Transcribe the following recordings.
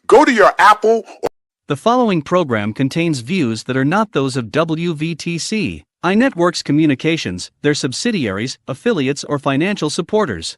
Go to your Apple. The following program contains views that are not those of WVTC, iNetworks Communications, their subsidiaries, affiliates, or financial supporters.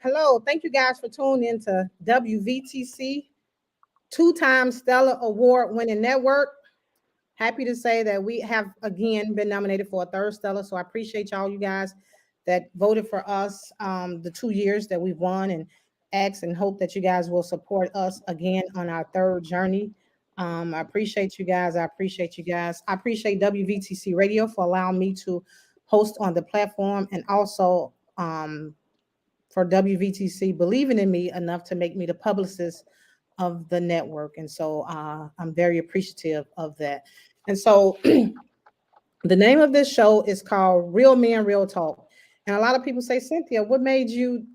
Hello, thank you guys for tuning in to WVTC, two-time Stellar Award-winning network. Happy to say that we have again been nominated for a third Stellar, so I appreciate y'all, you guys that voted for us the 2 years that we've won, and ask and hope that you guys will support us again on our third journey. I appreciate you guys. I appreciate you guys. I appreciate WVTC Radio for allowing me to host on the platform, and also for WVTC believing in me enough to make me the publicist of the network. And so I'm very appreciative of that. And so the name of this show is called Real Men, Real Talk. And a lot of people say, Cynthia, what made you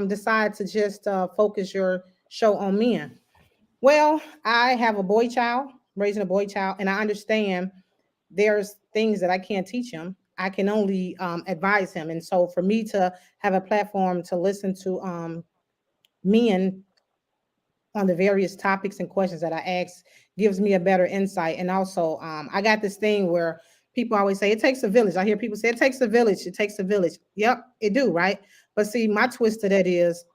decide to just focus your show on men? Well, I have a boy child, raising a boy child, and I understand there's things that I can't teach him. I can only advise him. And so for me to have a platform to listen to men on the various topics and questions that I ask gives me a better insight. And also I got this thing where people always say it takes a village. I hear people say it takes a village. It takes a village. Yep, it do, right? But see, my twist to that is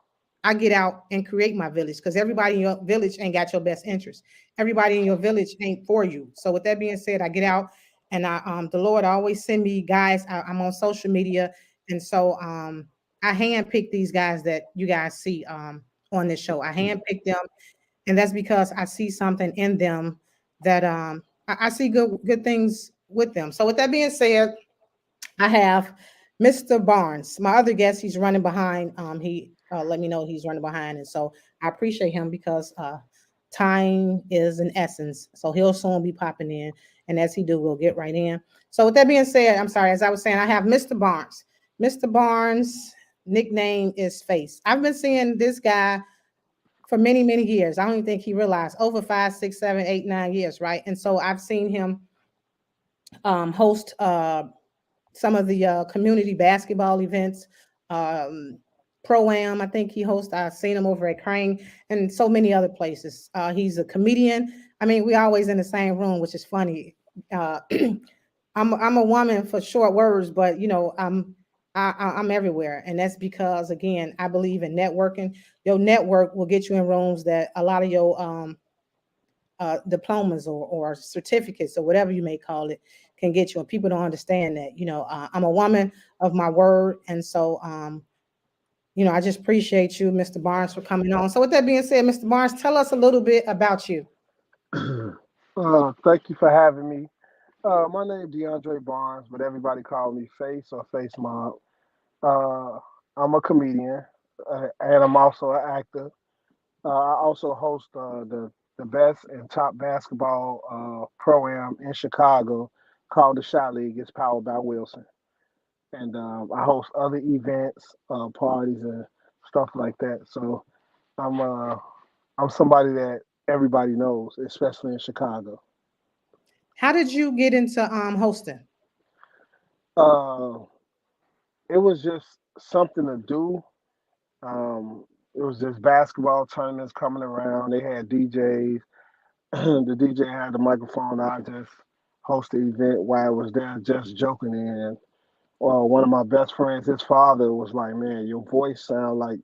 I get out and create my village, because everybody in your village ain't got your best interest. Everybody in your village ain't for you. So with that being said, I get out. And the Lord always send me guys. I'm on social media. And so I handpick these guys that you guys see on this show. I handpick them. And that's because I see something in them that I see good things with them. So with that being said, I have Mr. Barnes. My other guest, he's running behind. He let me know he's running behind. And so I appreciate him because time is an essence. So he'll soon be popping in. And as he do, we'll get right in. So with that being said, I'm sorry, as I was saying, I have Mr. Barnes. Mr. Barnes' nickname is Face. I've been seeing this guy for many, many years. I don't even think he realized, over 5, 6, 7, 8, 9 years, right? And so I've seen him host some of the community basketball events, Pro-Am, I think he hosts. I've seen him over at Crane and so many other places. He's a comedian. I mean, we always in the same room, which is funny. I'm a woman for short words, but you know, I'm everywhere, and that's because again, I believe in networking. Your network will get you in rooms that a lot of your diplomas or certificates or whatever you may call it can get you. And people don't understand that. You know, I'm a woman of my word, and so you know, I just appreciate you, Mr. Barnes, for coming on. So with that being said, Mr. Barnes, tell us a little bit about you. Thank you for having me. My name is DeAndre Barnes, but everybody call me Face or Face Mob. I'm a comedian, and I'm also an actor. I also host the best and top basketball pro-am in Chicago called the Shot League. It's powered by Wilson. And I host other events, parties, and stuff like that. So I'm somebody that everybody knows, especially in Chicago. How did you get into hosting? It was just something to do. It was just basketball tournaments coming around. They had DJs. The DJ had the microphone. I just host the event while I was there, just joking. And one of my best friends, his father was like, "Man, your voice sound like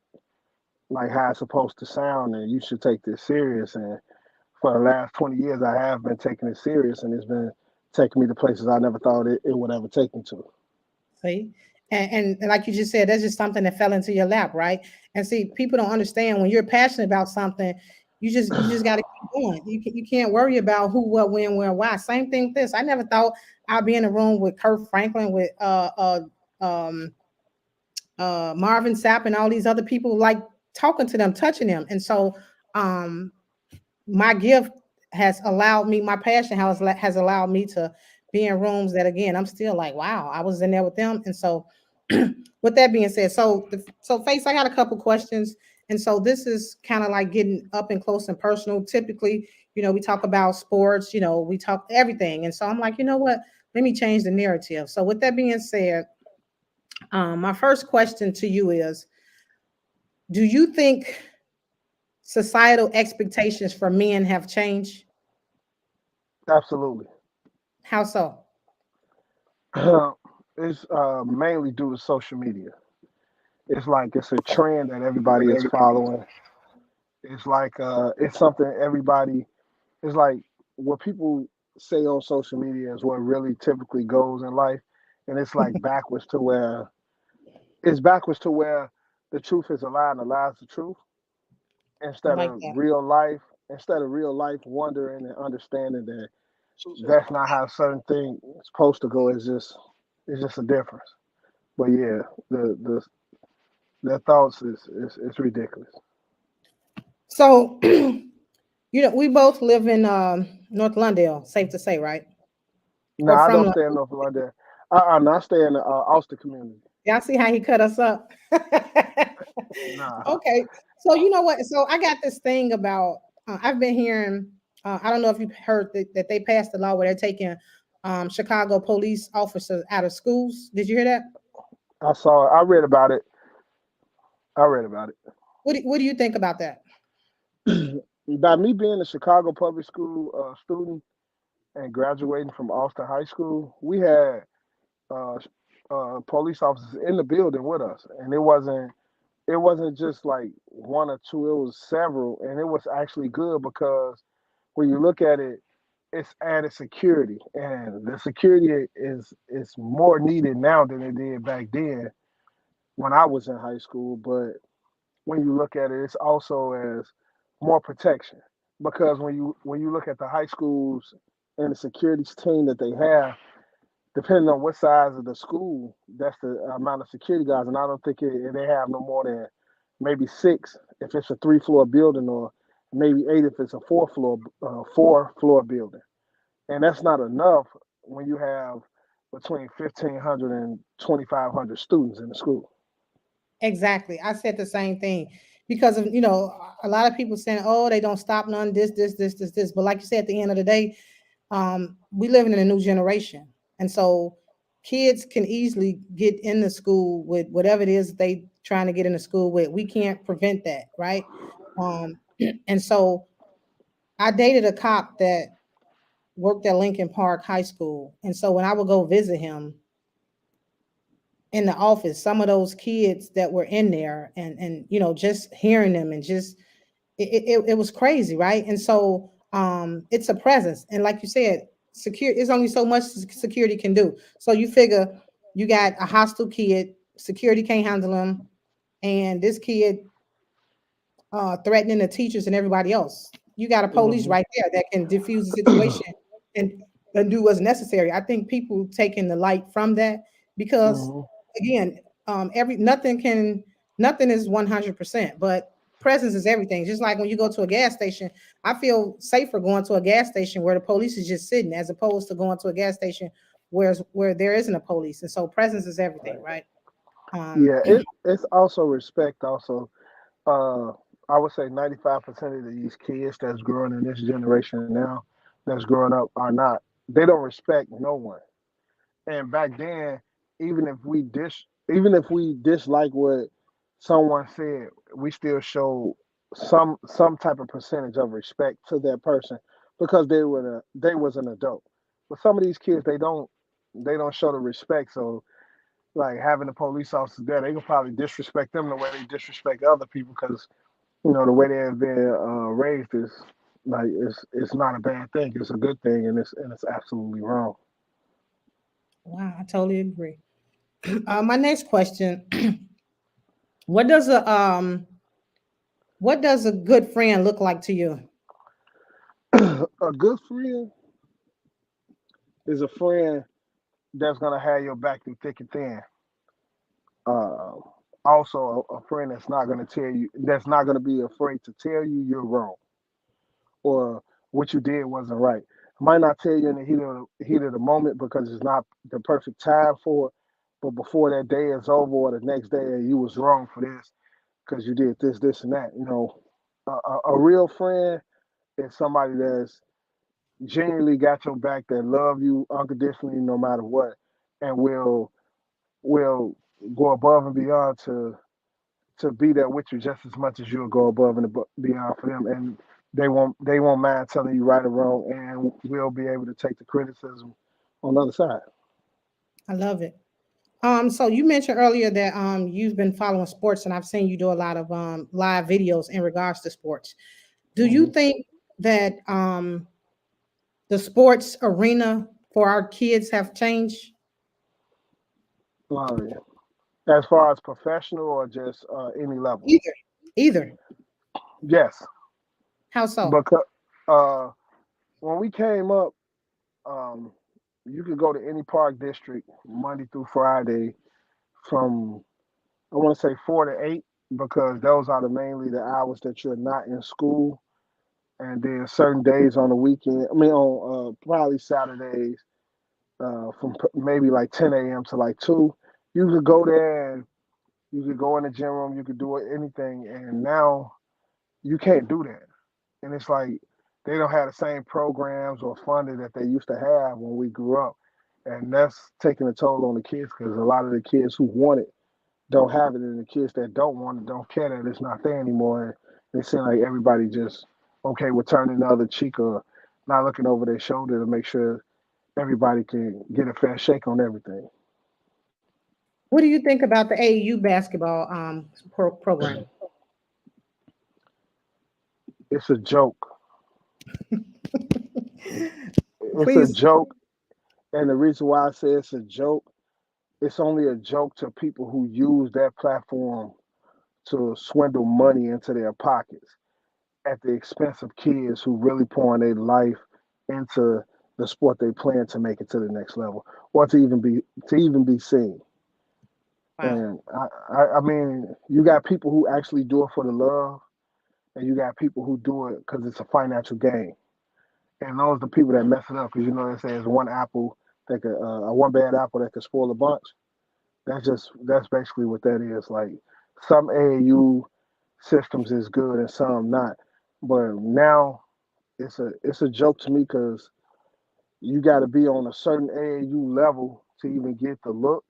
how it's supposed to sound, and you should take this serious." And for the last 20 years, I have been taking it serious, and it's been taking me to places I never thought it would ever take me to. See, and like you just said, that's just something that fell into your lap, right? And see, people don't understand when you're passionate about something, you just got to keep going. You can't worry about who, what, when, where, why. Same thing with this. I never thought I'd be in a room with Kirk Franklin, with Marvin Sapp, and all these other people, like talking to them, touching them. And so my gift has allowed me, my passion has allowed me to be in rooms that, again, I'm still like, wow, I was in there with them. And so with that being said, so Face, I got a couple questions. And so this is kind of like getting up and close and personal. Typically, we talk about sports, we talk everything. And so I'm like, you know what? Let me change the narrative. So with that being said, my first question to you is, do you think societal expectations for men have changed? Absolutely. How so? It's mainly due to social media. It's like it's a trend that everybody is following. It's like it's something everybody. It's like what people say on social media is what really typically goes in life, and it's like backwards to where the truth is a lie and the lie is the truth. I Instead like of that. real life wondering and understanding that that's not how certain things supposed to go. It's just a difference. But yeah, the their thoughts is ridiculous. So, we both live in North Londale, safe to say, right? No, Or I from don't London. stay in North London. No, I stay in the Austin community. Y'all see how he cut us up? Nah, Okay. So you know what? So I got this thing about, I've been hearing, I don't know if you've heard that they passed a law where they're taking Chicago police officers out of schools. Did you hear that? I saw it. I read about it. I read about What do you think about that? it. By me being a Chicago public school student and graduating from Austin High School, we had uh, police officers in the building with us, and it wasn't just like one or two; it was several, and it was actually good because when you look at it, it's added security, and the security is more needed now than it did back then when I was in high school. But when you look at it, it's also as more protection because when you look at the high schools and the security team that they have, depending on what size of the school, that's the amount of security guys. And I don't think they have no more than maybe six if it's a three-floor building, or maybe eight if it's a four-floor building. And that's not enough when you have between 1,500 and 2,500 students in the school. Exactly. I said the same thing because of, a lot of people saying, oh, they don't stop none, this. But like you said, at the end of the day, we living in a new generation. And so kids can easily get into school with whatever it is they trying to get into school with. We can't prevent that, right? Um, and so I dated a cop that worked at Lincoln Park High School. And so when I would go visit him in the office, some of those kids that were in there, and just hearing them, and just it was crazy, right? And so it's a presence, and like you said, security is only so much security can do. So you figure you got a hostile kid, security can't handle him, and this kid threatening the teachers and everybody else. You got a police Hmm. right there that can diffuse the situation and, and do what's necessary. I think people taking the light from that because, Hmm. again, every nothing is 100%, but presence is everything. Just like when you go to a gas station, I feel safer going to a gas station where the police is just sitting as opposed to going to a gas station where there isn't a police. And so presence is everything, right? Um, Yeah, it's also respect. Also, uh, I would say 95% of these kids that's growing in this generation now, that's growing up, are not. They don't respect no one. And back then, even if we dislike what someone said, we still show some type of percentage of respect to that person because they was an adult. But some of these kids, they don't show the respect. So like having the police officers there, they can probably disrespect them the way they disrespect other people because the way they have been raised is like it's not a bad thing. It's a good thing, and it's absolutely wrong. wow, I totally agree. My next question: What does a good friend look like to you? A good friend is a friend that's gonna have your back through thick and thin. Uh, Also, a friend that's not gonna be afraid to tell you you're wrong, or what you did wasn't right. I might not tell you in the heat of the moment because it's not the perfect time for it. But before that day is over or the next day, you was wrong for this because you did this, this, and that. A real friend is somebody that's genuinely got your back, that love you unconditionally no matter what, and will go above and beyond to be there with you just as much as you'll go above and beyond for them, and they won't mind telling you right or wrong, and we'll be able to take the criticism on the other side. I love it. So you mentioned earlier that you've been following sports, and I've seen you do a lot of live videos in regards to sports. Do you Mm-hmm. think that the sports arena for our kids have changed? As far as professional or just any level, Either, either. yes, How so? because uh, when we came up, um, you could go to any park district Monday through Friday from, I want to say, 4 to 8, because those are mainly the hours that you're not in school. And then certain days on the weekend, I mean, on probably Saturdays, from maybe like 10 a.m. to like 2, you could go there and you could go in the gym room, you could do anything. And now you can't do that. And it's like they don't have the same programs or funding that they used to have when we grew up. And that's taking a toll on the kids because a lot of the kids who want it don't have it, and the kids that don't want it don't care that it's not there anymore. And it seems like everybody just okay with turning the other cheek or not looking over their shoulder to make sure everybody can get a fair shake on everything. What do you think about the AAU basketball program? It's a joke. It's a Please. joke, and the reason why I say it's a joke, it's only a joke to people who use that platform to swindle money into their pockets at the expense of kids who really pouring their life into the sport they plan to make it to the next level or to even be seen. Wow. And I mean, you got people who actually do it for the love, and you got people who do it because it's a financial gain. And those are the people that mess it up because they say it's one apple that could one bad apple that could spoil a bunch. That's basically what that is. Like some AAU systems is good and some not. But now it's a joke to me because you got to be on a certain AAU level to even get the look,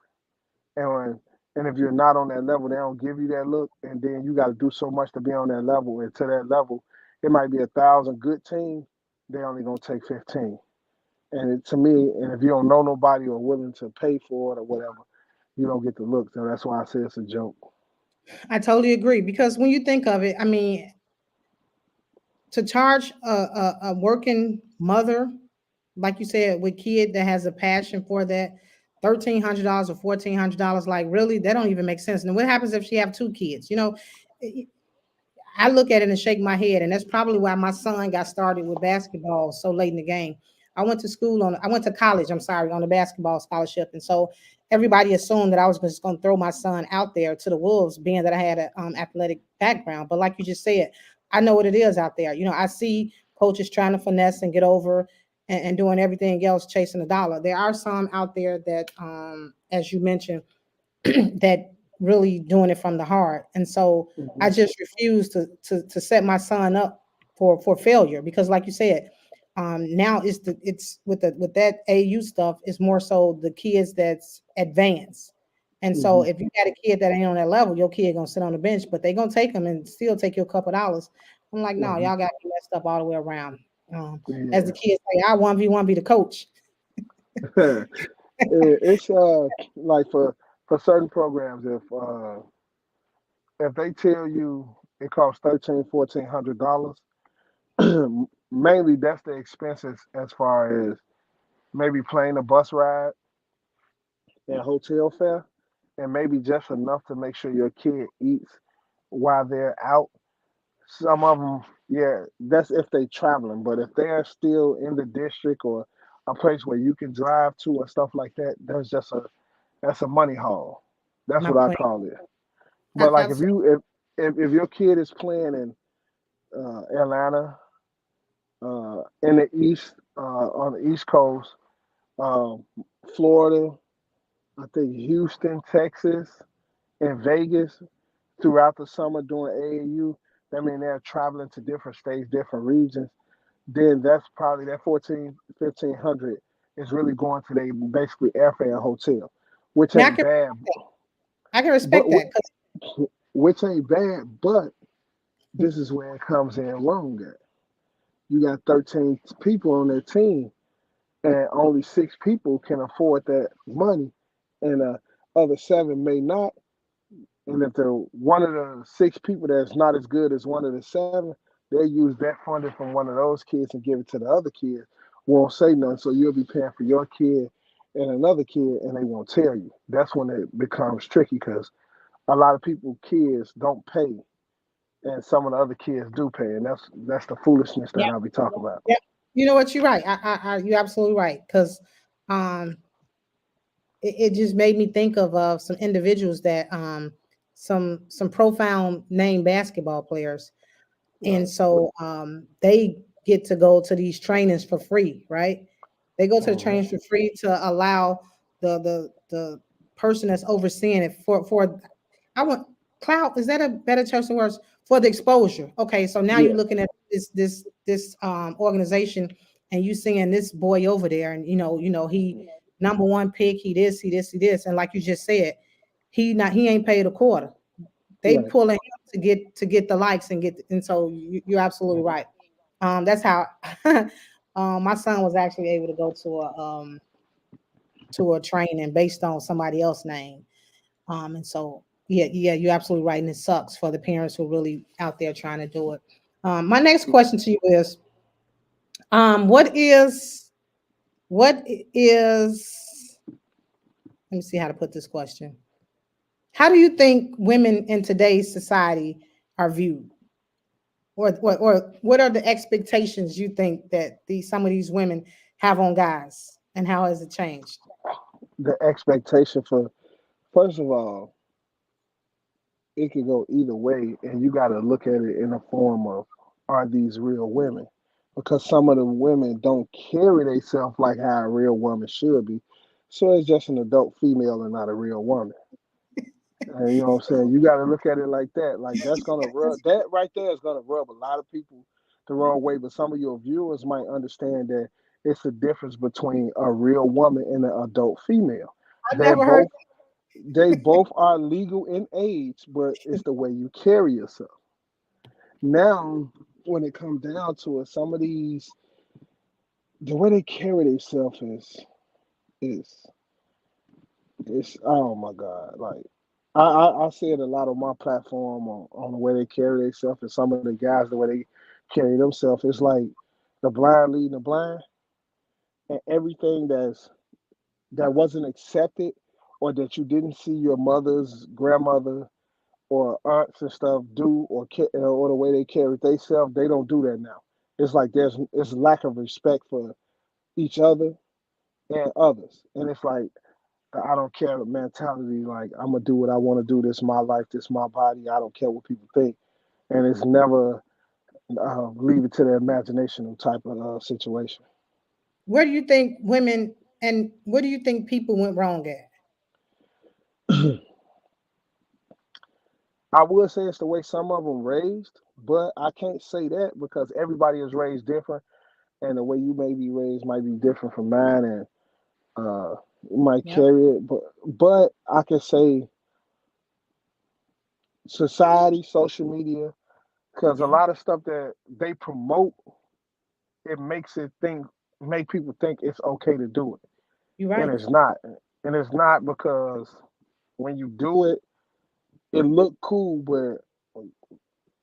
and and if you're not on that level, they don't give you that look, and then you got to do so much to be on that level. And to that level, it might be 1,000 good teams, they only gonna take 15. And to me, and if you don't know nobody or willing to pay for it or whatever, you don't get the look. So that's why I say it's a joke. I totally agree because when you think of it, I mean, to charge a working mother, like you said, with kid that has a passion for that, $1,300 or $1,400, like really, that don't even make sense. And what happens if she have two kids? I look at it and shake my head, and that's probably why my son got started with basketball so late in the game. I went to college, I'm sorry, on a basketball scholarship. And so everybody assumed that I was just going to throw my son out there to the wolves, being that I had an athletic background. But like you just said, I know what it is out there. I see coaches trying to finesse and get over and doing everything else, chasing the dollar. There are some out there that, as you mentioned, that really doing it from the heart. And so I Hmm. just refuse to set my son up for failure because, like you said, now it's with that AU stuff, it's more so the kids that's advanced. And so Hmm. if you got a kid that ain't on that level, your kid gonna sit on the bench, but they gonna take them and still take you a couple dollars. I'm like, no, Hmm. y'all got me messed up all the way around. As the Yeah. kids say, I 1v1 be the coach. It's like for certain programs, if they tell you it costs 1,400 $1,400, mainly that's the expenses as far as maybe playing a bus ride and hotel fare, and maybe just enough to make sure your kid eats while they're out. Some of them, yeah, that's if they traveling. But if they're still in the district or a place where you can drive to or stuff like that, that's a money haul. That's My what I point. call it. But like if Absolutely. you if your kid is playing in Atlanta in the east, on the East Coast, um, Florida, I think Houston, Texas, and Vegas throughout the summer doing AAU. That mean they're traveling to different states, different regions. Then that's probably that 1,500 is really going to they basically airfare and hotel, which Now ain't bad, I can but respect that because which ain't bad, but this is where it comes in wrong at. You got 13 people on their team, and only 6 people can afford that money, and other 7 may not. And if the one of the 6 people that's not as good as one of the 7, they use that funding from one of those kids and give it to the other kid. Won't say nothing, so you'll be paying for your kid and another kid, and they won't tell you. That's when it becomes tricky because a lot of people, kids, don't pay, and some of the other kids do pay, and that's the foolishness yeah, that I'll be talking about. yeah. You know what? You're right. You're absolutely right. Because um, it just made me think of some individuals that some profound name basketball players, and Right. so they get to go to these trainings for free, right? They go to the Hmm. trainings for free to allow the person that's overseeing it for I want cloud. Is that a better choice of words for the exposure? Okay, so now you're Yeah. looking at this organization, and you seeing this boy over there, and he number one pick, he this, and like you just said, he ain't paid a quarter. They Right. pulling him to get the likes and and so you're absolutely Mhm. right. That's how my son was actually able to go to a training based on somebody else's name. And so yeah, you're absolutely right, and it sucks for the parents who are really out there trying to do it. My next question to you is, what is let me see how to put this question. How do you think women in today's society are viewed? Or what are the expectations you think that some of these women have on guys, and how has it changed? The expectation for, first of all, it could go either way, and you got to look at it in the form of, are these real women? Because some of the women don't carry themselves like how a real woman should be. So it's just an adult female and not a real woman. And you know what I'm saying? You got to look at it like that. Like that's gonna rub, that right there is gonna rub a lot of people the wrong way. But some of your viewers might understand that it's a difference between a real woman and an adult female. I They never heard. both they both are legal in age, but it's the way you carry yourself. Now, when it comes down to it, some of these, the way they carry themselves is it's oh my god, like I see it a lot on my platform on the way they carry themselves, and some of the guys the way they carry themselves. It's like the blind leading the blind, and everything that wasn't accepted or that you didn't see your mother's grandmother or aunts and stuff do or the way they carry themselves, they don't do that now. It's like it's lack of respect for each other and others, and it's like I don't care mentality. Like I'm gonna do what I want to do. This is my life. This is my body. I don't care what people think, and it's never leave it to their imagination type of situation. Where do you think women and where do you think people went wrong at? I would say it's the way some of them raised, but I can't say that because everybody is raised different, and the way you may be raised might be different from mine, and you might Yep. carry it. But I can say society, social media, because a Yeah, lot of stuff that they promote, it makes it think, make people think it's okay to do it, you're and right. it's not. And it's not because when you do it, it look cool, but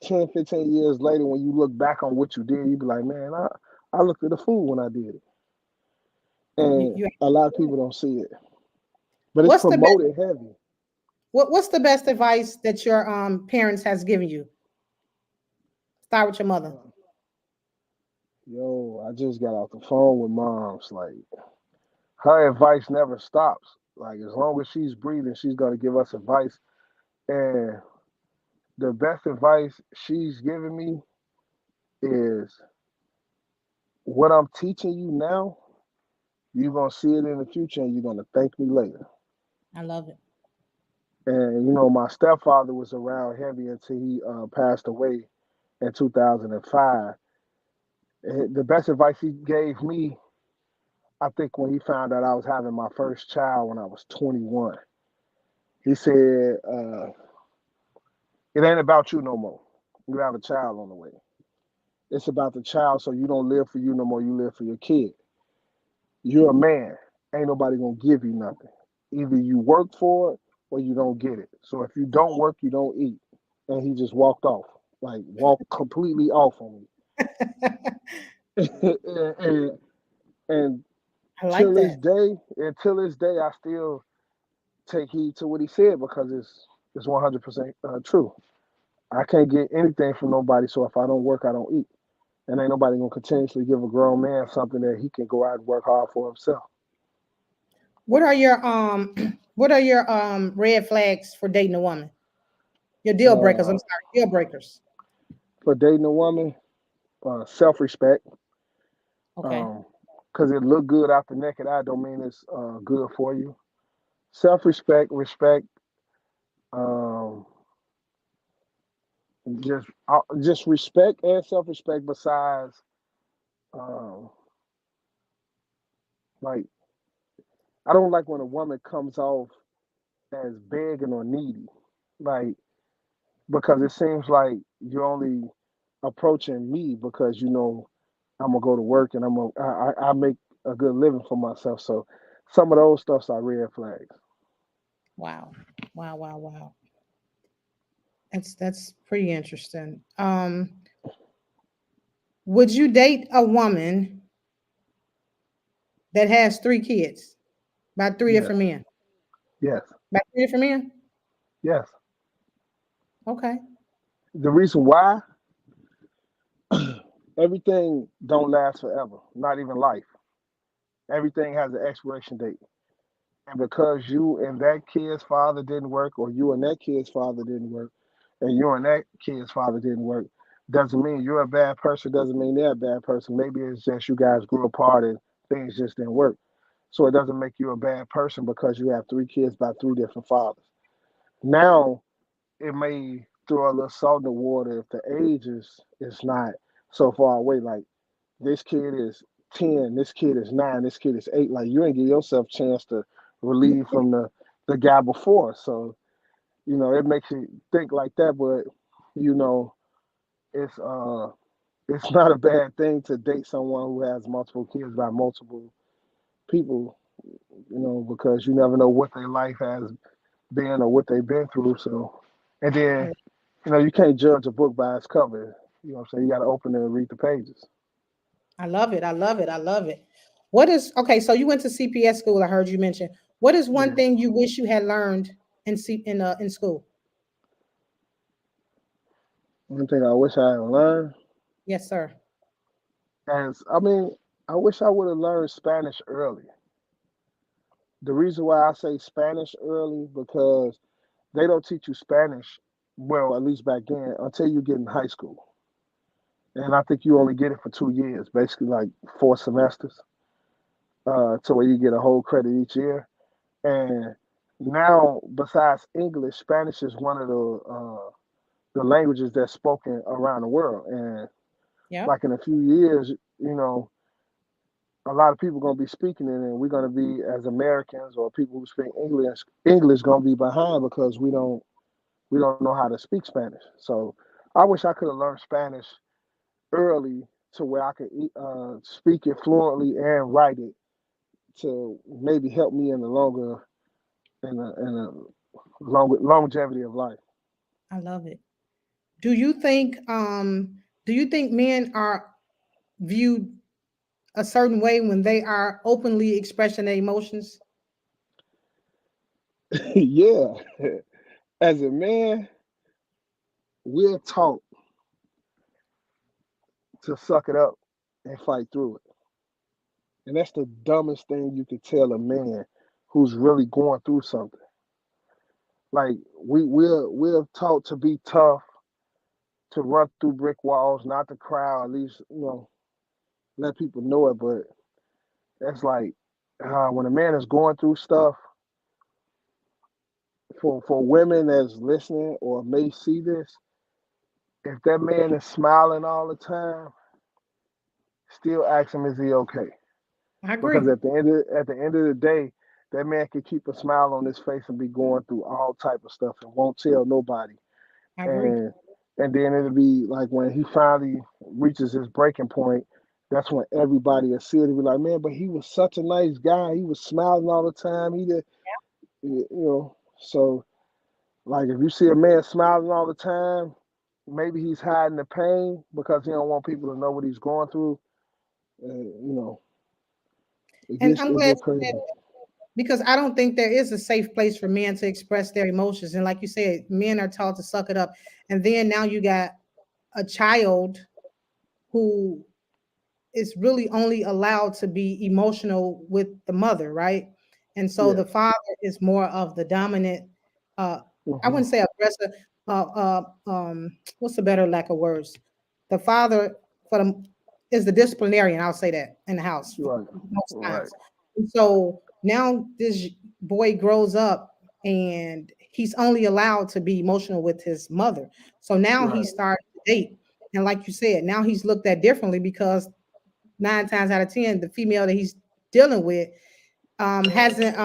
10, 15 years later, when you look back on what you did, you be like, man, I looked at the fool when I did it. And You a lot of people don't see it, but it's what's the best promoted heavy. what's the best advice that your parents has given you? Start with your mother. Uh, Yo, I just got off the phone with moms. Like, her advice never stops. Like, as long as she's breathing, she's going to give us advice. And the best advice she's given me is what I'm teaching you now, you're gonna see it in the future, and you're gonna thank me later. I love it. And you know, my stepfather was around heavy until he passed away in 2005. And the best advice he gave me, I think, when he found out I was having my first child when I was 21, he said, "It ain't about you no more. You have a child on the way. It's about the child, so you don't live for you no more. You live for your kid. You're a man. Ain't nobody gonna give you nothing. Either you work for it or you don't get it. So if you don't work, you don't eat." And he just walked off, like walked completely off on me. And I like till this that. day, I still take heed to what he said because it's 100% true. I can't get anything from nobody, so if I don't work, I don't eat. And ain't nobody gonna continuously give a grown man something that he can go out and work hard for himself. What are your what are your red flags for dating a woman? Your deal breakers. I'm Uh, sorry, deal breakers. for dating a woman, self-respect, Okay. because it look good out the naked eye don't mean it's good for you. Self-respect, respect, um, just respect and self-respect. Besides, um, like I don't like when a woman comes off as begging or needy, like because it seems like you're only approaching me because you know I'm gonna go to work and I make a good living for myself. So some of those stuffs are red flags. Wow. Wow. Wow. Wow. That's pretty interesting. Would you date a woman that has 3 kids by three Yes, different men? yes, By 3 different men? yes. Okay. The reason why everything don't last forever, not even life. Everything has an expiration date. And because you and that kid's father didn't work, or you and that kid's father didn't work, and you and that kid's father didn't work, doesn't mean you're a bad person, doesn't mean they're a bad person. Maybe it's just you guys grew apart and things just didn't work. So it doesn't make you a bad person because you have 3 kids by 3 different fathers. Now it may throw a little salt in the water if the age is not so far away. Like this kid is 10, this kid is 9, this kid is 8. Like you ain't give yourself a chance to relieve from the guy before. So, you know, it makes you think like that, but you know, it's uh it's not a bad thing to date someone who has multiple kids by multiple people, you know, because you never know what their life has been or what they've been through. So and then, you know, you can't judge a book by its cover. You know what I'm saying? You gotta open it and read the pages. I love it. I love it. I love it. What is okay? So you went to CPS school. I heard you mention. What is one Yeah. thing you wish you had learned in school? One thing I wish I had learned Yes, sir. as I mean, I wish I would have learned Spanish early. The reason why I say Spanish early because they don't teach you Spanish, well, at least back then, until you get in high school. And I think you only get it for 2 years, basically like 4 semesters, to where you get a whole credit each year. And now, besides English, Spanish is one of the languages that's spoken around the world. And Yep. like in a few years, you know, a lot of people gonna be speaking it, and we're gonna be as Americans or people who speak English gonna be behind because we don't know how to speak Spanish. So I wish I could have learned Spanish early to where I could speak it fluently and write it to maybe help me in the longer longevity of life. I love it. Do you think do you think men are viewed a certain way when they are openly expressing their emotions? Yeah, as a man, we're taught to suck it up and fight through it. And that's the dumbest thing you could tell a man who's really going through something. Like we're taught to be tough, to run through brick walls, not to cry, or at least, you know, let people know it, but that's like when a man is going through stuff, for women that's listening or may see this, if that man is smiling all the time, still ask him, is he okay? I Because agree. at the end of the day, that man can keep a smile on his face and be going through all type of stuff and won't tell nobody. I agree. And then it'll be like when he finally reaches his breaking point, that's when everybody will see it and be like, man, but he was such a nice guy. He was smiling all the time. He did, So like if you see a man smiling all the time, maybe he's hiding the pain because he don't want people to know what he's going through. It And gets I'm it glad get you said crazy. that because I don't think there is a safe place for men to express their emotions. And like you said, men are taught to suck it up. And then now you got a child who is really only allowed to be emotional with the mother, right? And so Yeah. the father is more of the dominant, uh, I Hmm. wouldn't say aggressor, what's the better lack of words? The father for the is the disciplinarian, I'll say that in the house Right. most Right. times. And so now this boy grows up and he's only allowed to be emotional with his mother. So now he Right. starts to date. And like you said, now he's looked at differently because 9 times out of 10, the female that he's dealing with hasn't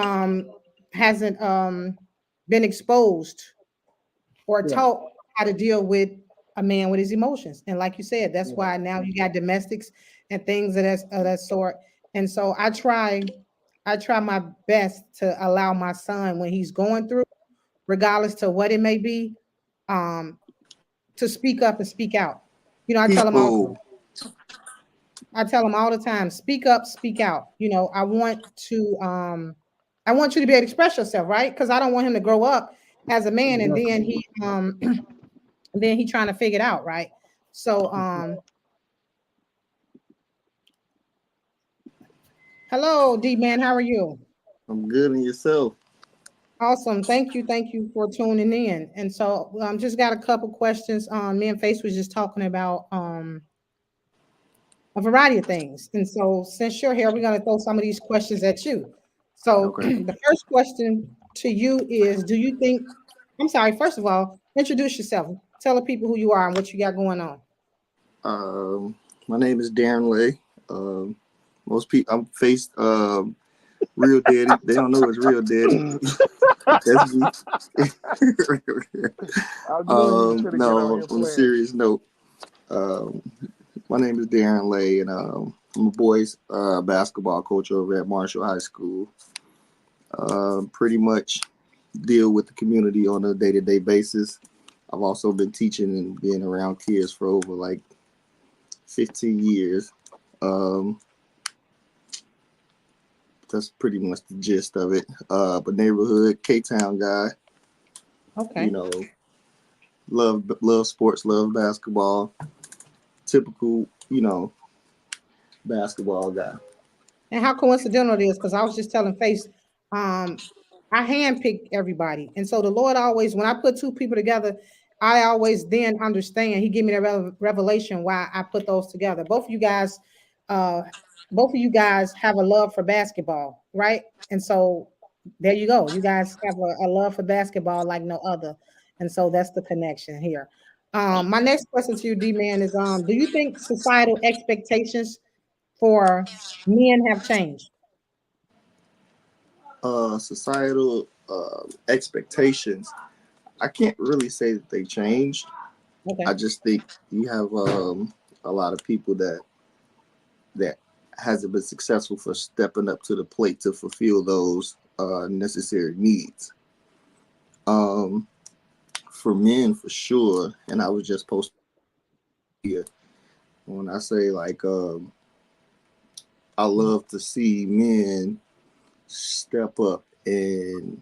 been exposed or Yeah. taught how to deal with a man with his emotions. And like you said, that's Yeah. why now you got domestics and things of that sort. And so I try my best to allow my son when he's going through, regardless to what it may be, um, to speak up and speak out. You know, Okay. I tell him all the time, speak up, speak out. You know, I want you to be able to express yourself, right? Because I don't want him to grow up as a man and then Definitely. he trying to figure it out, right? So hello, D man, how are you? I'm good in yourself. Awesome. Thank you for tuning in. And so just got a couple questions. Me and Face was just talking about a variety of things. And so since you're here, we're going to throw some of these questions at you. So Okay. the first question to you is, do you think, I'm sorry, first of all, introduce yourself. Tell the people who you are and what you got going on. Um, my name is Darren Lay. Um, most people, I'm faced real daddy. They don't know it's real daddy. That's me. I knew he was gonna get on No, here on a playing. serious note, um, my name is Darren Lay, and I'm a boys basketball coach over at Marshall High School. Pretty much deal with the community on a day-to-day basis. I've also been teaching and being around kids for over like 15 years. Um, that's pretty much the gist of it. But neighborhood K-Town guy, you Okay. know, love sports, love basketball. Typical, basketball guy. And how coincidental it is, because I was just telling Face, um, I handpick everybody. And so the Lord always, when I put two people together, I always then understand. He give me the revelation why I put those together. Uh, both of you guys have a love for basketball, right? And so there you go. You guys have a love for basketball like no other. And so that's the connection here. My next question to you, D man, is do you think societal expectations for men have changed? Societal expectations. I can't really say that they changed. I Okay. just think you have a lot of people that hasn't been successful for stepping up to the plate to fulfill those necessary needs. Um, for men, for sure, and I was just posting here when I say like I love to see men step up and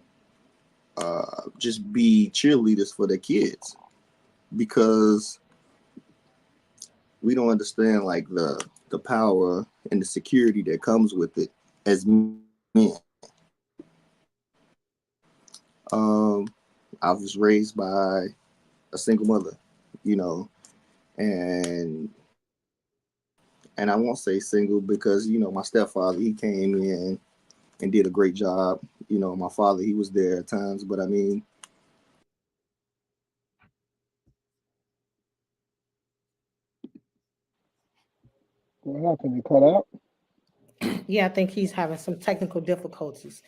just be cheerleaders for their kids because we don't understand like the power and the security that comes with it as men. Um, I was raised by a single mother, you know, and and I won't say single because my stepfather, he came in and did a great job. My father, he was there at times, but I mean, What happened? He cut out? Yeah, I think he's having some technical difficulties.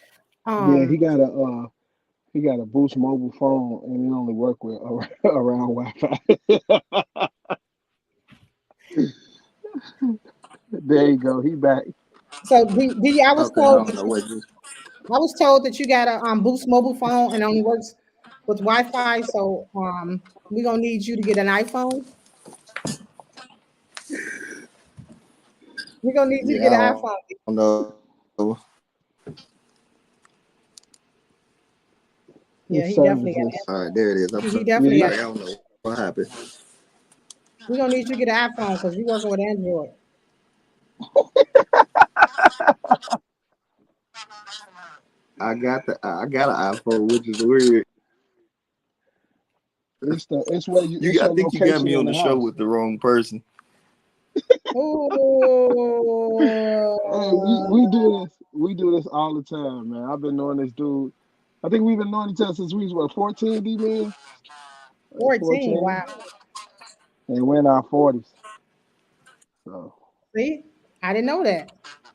Yeah, Um, he got a Boost mobile phone and it only work with around Wi-Fi. There you go. He back. so I was okay, I told don't know what just. that you got a Boost mobile phone and only works with Wi-Fi. So we're gonna need you to get an iPhone. We're gonna need you to get Yeah, an I iPhone. don't know. Yeah, His he definitely got. services. All right, there it is. I'm He sorry. definitely got. Yeah, I don't know what happened. We're gonna need you to get an iPhone because we're working with Android. I got an iPhone, which is weird. it's where it's I your think you got location me in on the the show house. with the wrong person. Hey, we do this. We do this all the time, man. I've been knowing this dude. I think we've been knowing each other since we was what 14, D man, like 14. 14, Wow. and we're in our 40s. So See, I didn't know that.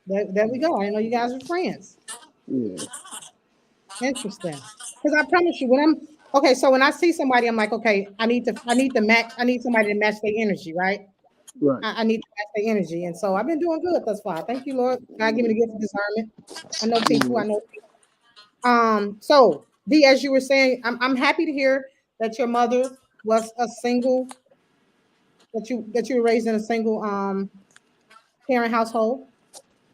There we go. I didn't know you guys were friends. yeah, Interesting. Because I promise you, when I'm okay, so when I see somebody, I'm like, okay, I need somebody to match their energy, right? right. I need to match their energy. And so I've been doing good thus far. Thank you, Lord. God give me the gift of discernment. I know people, I Yeah, know people. So D, as you were saying, I'm happy to hear that your mother was a single, that you were raised in a single parent household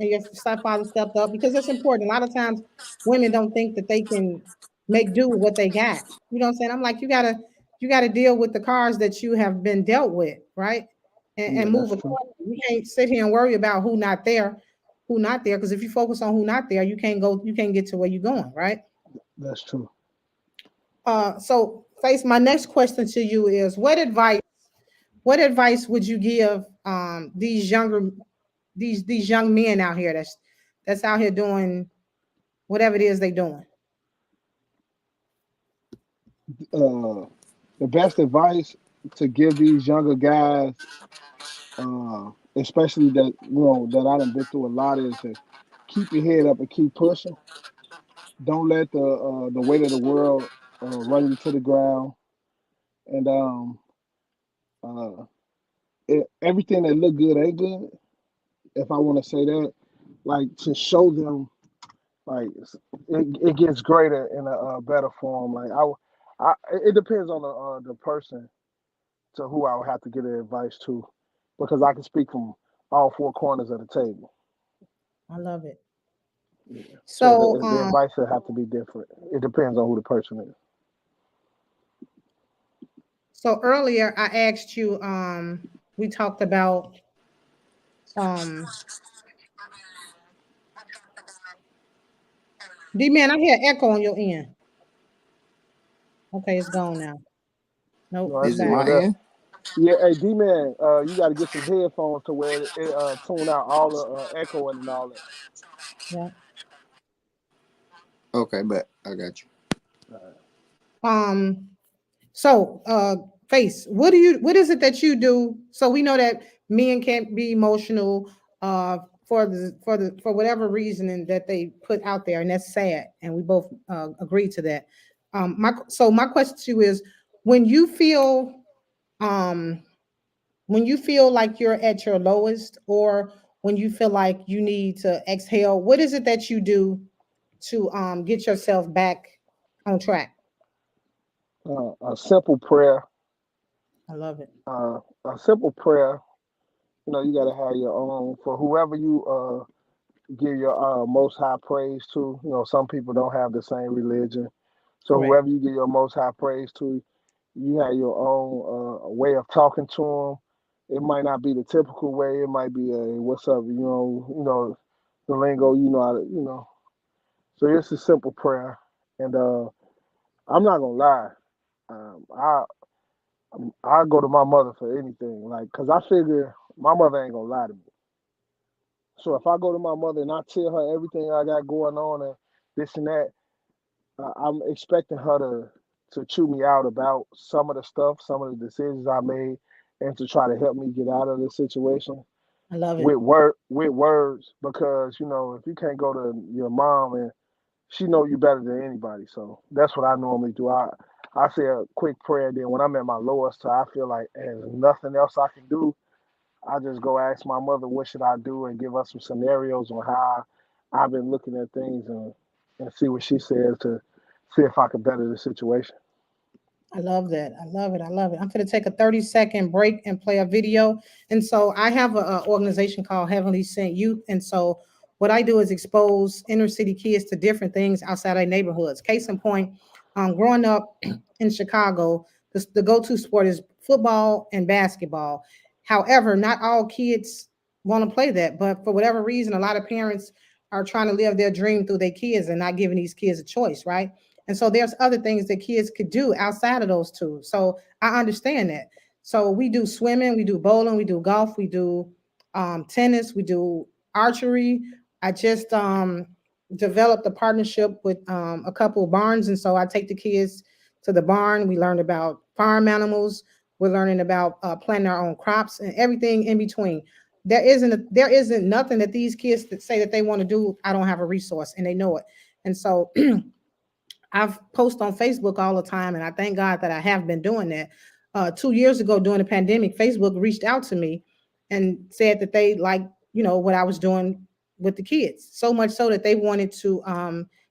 and your stepfather stepped up because that's important. A lot of times women don't think that they can make do with what they got. You know what I'm saying? I'm like, you gotta deal with the cards that you have been dealt with, right? And yeah, move that's true. accordingly. You can't sit here and worry about who not there. Because if you focus on who not there, you can't get to where you're going, right? That's true. So Face, my next question to you is what advice would you give these young men out here that's out here doing whatever it is they doing? Uh, the best advice to give these younger guys, especially that that I done been through a lot, is to keep your head up and keep pushing. Don't let the weight of the world run you to the ground. And uh, everything that look good ain't good. If I want to say that, like to show them, like it gets greater in a better form. Like it depends on the person to who I would have to get advice to, because I can speak from all four corners of the table. I love it. Yeah. So So the advice would have to be different. It depends on who the person is. earlier I asked you, we talked about um D man, I hear echo on your end. Okay, it's gone now. Nope, No, it's it's Is it back. still my there. end? Yeah, hey D man, you got to get some headphones to where it tune out all the echoing and all that. Yeah. Okay, but I got you. Um So, Face, what is it that you do? So we know that men can't be emotional for whatever reason that they put out there, and that's sad. And we both agree to that. My question to you is, when you feel um, when you feel like you're at your lowest, or when you feel like you need to exhale, what is it that you do to get yourself back on track? A simple prayer. I love it. A simple prayer. You got to have your own for whoever you give your most high praise to. Some people don't have the same religion, so Correct. whoever you give your most high praise to, you have your own way of talking to them. It might not be the typical way. It might be a "What's up?" The lingo. You know how to. So it's a simple prayer, and I'm not gonna lie. Um, I I go to my mother for anything, like, cause I figure my mother ain't gonna lie to me. So if I go to my mother and I tell her everything I got going on and this and that, I'm expecting her to chew me out about some of the stuff, some of the decisions I made, and to try to help me get out of the situation I love it. with words. Because if you can't go to your mom and she know you better than anybody, so that's what I normally do. I say a quick prayer. Then when I'm at my lowest, I feel like there's nothing else I can do. I just go ask my mother what should I do and give her some scenarios on how I've been looking at things and see what she says to see if I can better the situation. I love that. I love it. I love it. I'm going to take a 30-second break and play a video. And so I have an organization called Heavenly Sent Youth. And so what I do is expose inner city kids to different things outside their neighborhoods. Case in point, growing up in Chicago, the go-to sport is football and basketball. However, not all kids want to play that. But for whatever reason, a lot of parents are trying to live their dream through their kids and not giving these kids a choice, right? And so there's other things that kids could do outside of those two. So I understand that. So we do swimming, we do bowling, we do golf, we do tennis, we do archery. I just developed a partnership with a couple of barns. And so I take the kids to the barn. We learned about farm animals. We're learning about planting our own crops and everything in between. There isn't nothing that these kids that say that they want to do. I don't have a resource, and they know it. And so I've post on Facebook all the time, and I thank God that I have been doing that. 2 years ago, during the pandemic, Facebook reached out to me and said that they like, what I was doing with the kids, so much so that they wanted to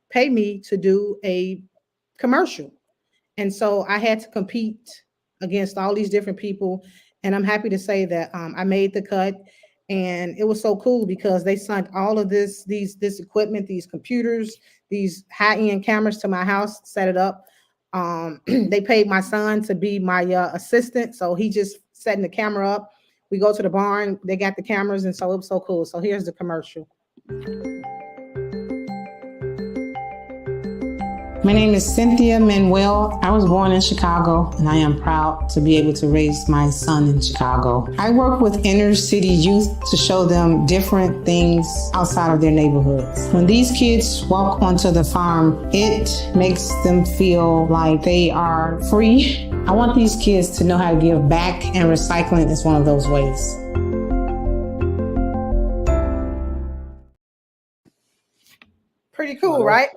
pay me to do a commercial. And so I had to compete against all these different people. And I'm happy to say that I made the cut. And it was so cool because they sent all of this equipment, these computers, these high-end cameras to my house, set it up. They paid my son to be my assistant. So he just setting the camera up. We go to the barn, they got the cameras, and so it was so cool. So here's the commercial. My name is Cynthia Manuel. I was born in Chicago, and I am proud to be able to raise my son in Chicago. I work with inner city youth to show them different things outside of their neighborhoods. When these kids walk onto the farm, it makes them feel like they are free. I want these kids to know how to give back, and recycling is one of those ways. Pretty cool, right?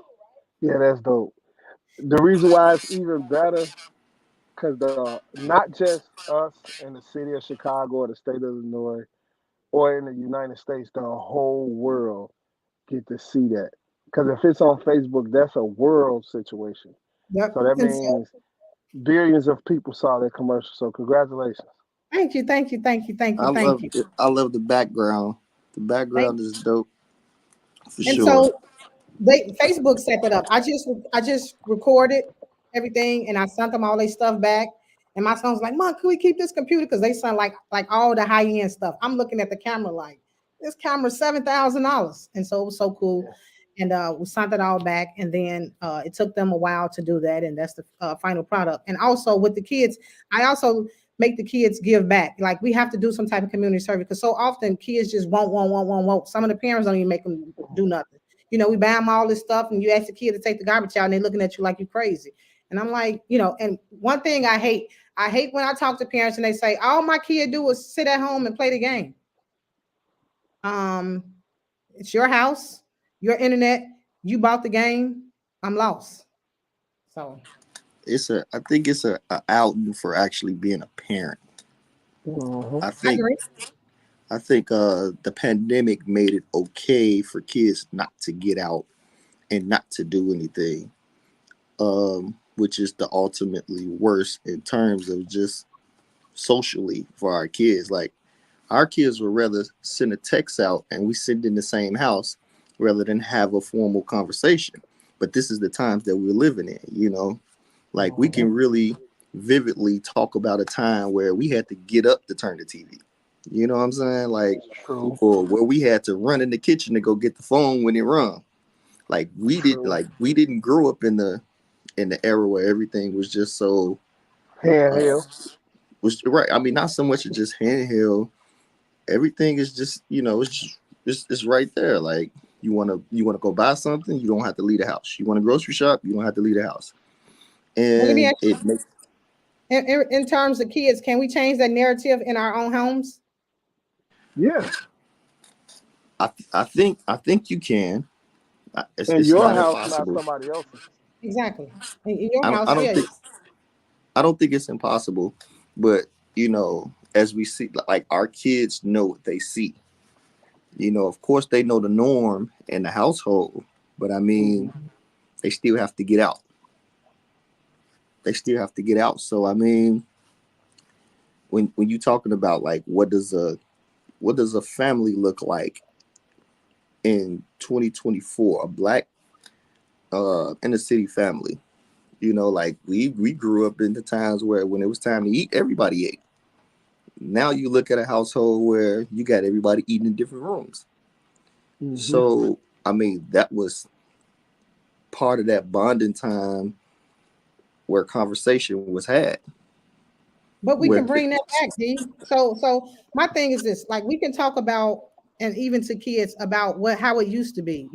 Yeah, that's dope. The reason why it's even better, because not just us in the city of Chicago or the state of Illinois or in the United States, the whole world get to see that. Because if it's on Facebook, that's a world situation. Yep. So that And so, means billions of people saw that commercial. So congratulations. thank you, thank you, thank you, thank I you, thank love you. it. I love the background. The Thank background is dope for And sure. so Facebook set that up. I just recorded everything and I sent them all their stuff back. And my son was like, "Mom, can we keep this computer?" Because they sent like all the high end stuff. I'm looking at the camera like this camera's $7,000, and so it was so cool. And we sent it all back, and then it took them a while to do that, and that's the final product. And also with the kids, I also make the kids give back. Like we have to do some type of community service because so often kids just won't. Some of the parents don't even make them do nothing. We buy them all this stuff, and you ask the kid to take the garbage out, and they're looking at you like you're crazy. And I'm like, and one thing I hate when I talk to parents and they say, all my kid do is sit at home and play the game. It's your house, your internet, you bought the game, I'm lost. So I think it's a outing for actually being a parent. Mm-hmm. I I think agree. the pandemic made it okay for kids not to get out and not to do anything, which is the ultimately worst in terms of just socially for our kids. Like our kids would rather send a text out and we sit in the same house rather than have a formal conversation. But this is the times that we're living in, like we can really vividly talk about a time where we had to get up to turn the TV. You know what I'm saying? Like, True. or where we had to run in the kitchen to go get the phone when it rung. Like we didn't grow up in the era where everything was just so Handheld. was right. I mean, not so much as just handheld. Everything is just, it's just It's right there. Like you wanna go buy something, you don't have to leave the house. You want to grocery shop, you don't have to leave the house. Well, let me And ask it makes you, in terms of kids, can we change that narrative in our own homes? Yes, I think you can. It's, in it's your not house, not impossible. somebody else's. Exactly. In your I don't house, I don't yeah. think I don't think it's impossible, but as we see, like our kids know what they see. Of course they know the norm in the household, but I Hmm. mean, they still have to get out. They still have to get out. So I mean, when you talking about like what does a family look like in 2024, a black inner city family? Like we grew up in the times where when it was time to eat, everybody ate. Now you look at a household where you got everybody eating in different rooms. Hmm. So I mean, that was part of that bonding time where conversation was had. But we Where can bring that back, D. So my thing is this: like we can talk about, and even to kids about how it used to be.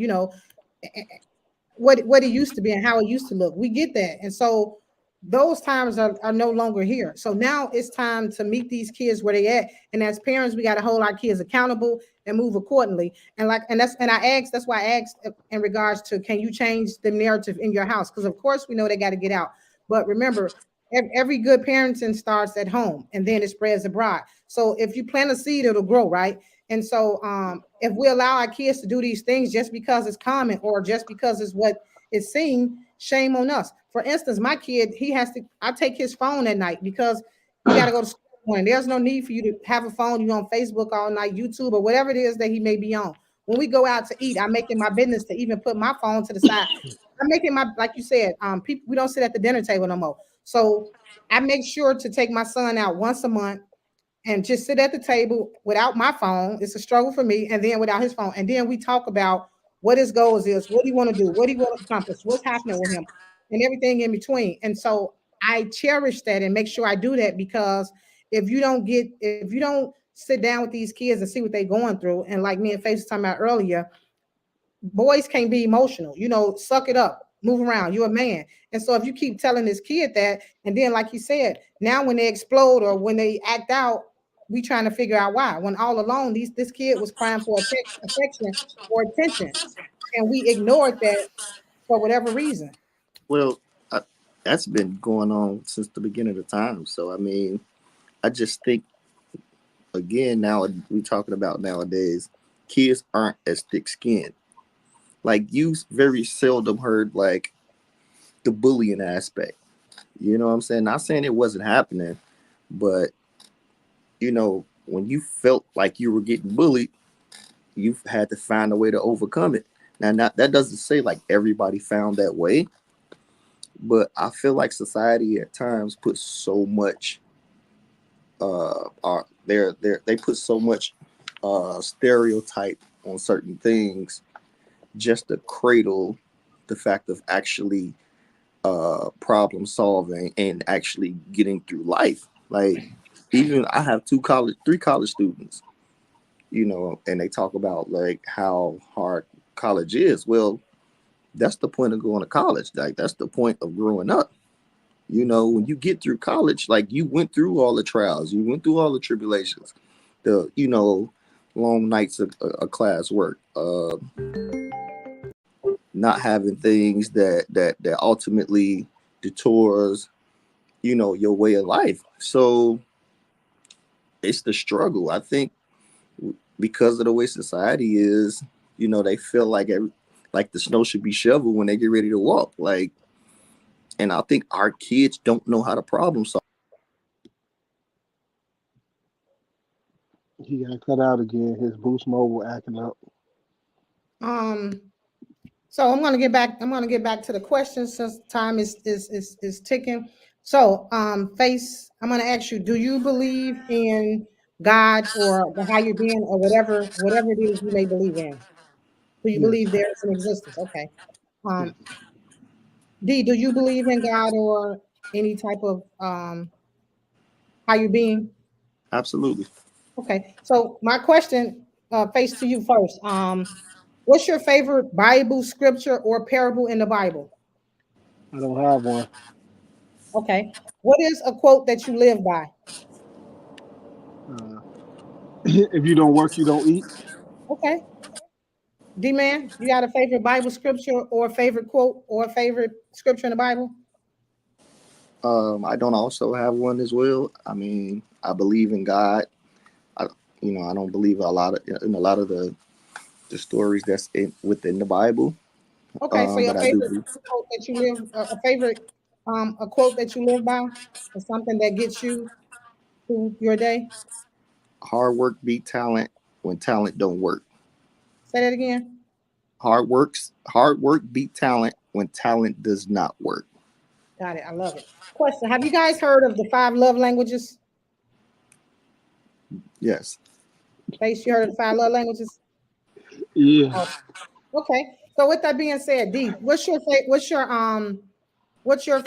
What it used to be and how it used to look. We get that. And so those times are no longer here. So now it's time to meet these kids where they at. And as parents, we got to hold our kids accountable and move accordingly. That's why I asked in regards to, can you change the narrative in your house? Because of course we know they got to get out. But remember, every good parenting starts at home and then it spreads abroad. So if you plant a seed, it'll grow, right? And so if we allow our kids to do these things just because it's common or just because it's what it's seen, shame on us. For instance, my kid, I take his phone at night because you got to go to school. And there's no need for you to have a phone. You're on Facebook all night, YouTube, or whatever it is that he may be on. When we go out to eat, I make it my business to even put my phone to the side. I'm making like you said, people, we don't sit at the dinner table no more. So I make sure to take my son out once a month and just sit at the table without my phone. It's a struggle for me, and then without his phone. And then we talk about what his goals is, what do you want to do, what do you want to accomplish, what's happening with him, and everything in between. And so I cherish that and make sure I do that, because if you don't sit down with these kids and see what they're going through, and like me and Faith was talking about earlier, boys can't be emotional. Suck it up, move around. You're a man. And so if you keep telling this kid that, and then like you said, now when they explode or when they act out, we trying to figure out why. When all along this kid was crying for affection or attention, and we ignored that for whatever reason. well, I, that's been going on since the beginning of time. So I mean, I just think again now we talking about nowadays, kids aren't as thick skinned. Like you very seldom heard like the bullying aspect. You know what I'm saying? Not saying it wasn't happening, but when you felt like you were getting bullied, you had to find a way to overcome it. Now, not, that doesn't say like everybody found that way, but I feel like society at times puts so much, they put so much stereotype on certain things just to cradle the fact of actually problem solving and actually getting through life. Like even I have three college students, and they talk about like how hard college is. Well, that's the point of going to college. Like that's the point of growing up. When you get through college, like you went through all the trials, you went through all the tribulations, the long nights of class work, not having things that ultimately detours your way of life. So it's the struggle. I think because of the way society is, they feel like like the snow should be shoveled when they get ready to walk. Like, and I think our kids don't know how to problem solve. He got cut out again. His Boost Mobile acting up. Um, so I'm gonna get back to the questions since time is ticking. So, Face, I'm gonna ask you, do you believe in God or the higher being or whatever it is you may believe in? Do you Yes, believe there is an existence? Okay. yes. Um, D, do you believe in God or any type of higher being? Absolutely. Okay. So my question Face to you first. What's your favorite Bible scripture or parable in the Bible? I don't have one. Okay. What is a quote that you live by? Uh, if you don't work, you don't eat. Okay. D man, you got a favorite Bible scripture or favorite quote or favorite scripture in the Bible? I don't also have one as well. I mean, I believe in God. I, I don't believe in a lot of the stories that's within the Bible. Okay, so your But I do favorite believe quote that you live, a favorite, a quote that you live by, or something that gets you through your day. hard work beat talent when talent don't work. Say that again. Hard work beat talent when talent does not work. Got it. I love it. Question: have you guys heard of the five love languages? Yes. Face, you heard of the five love languages? Yeah. Oh, okay. So with that being said, D, what's your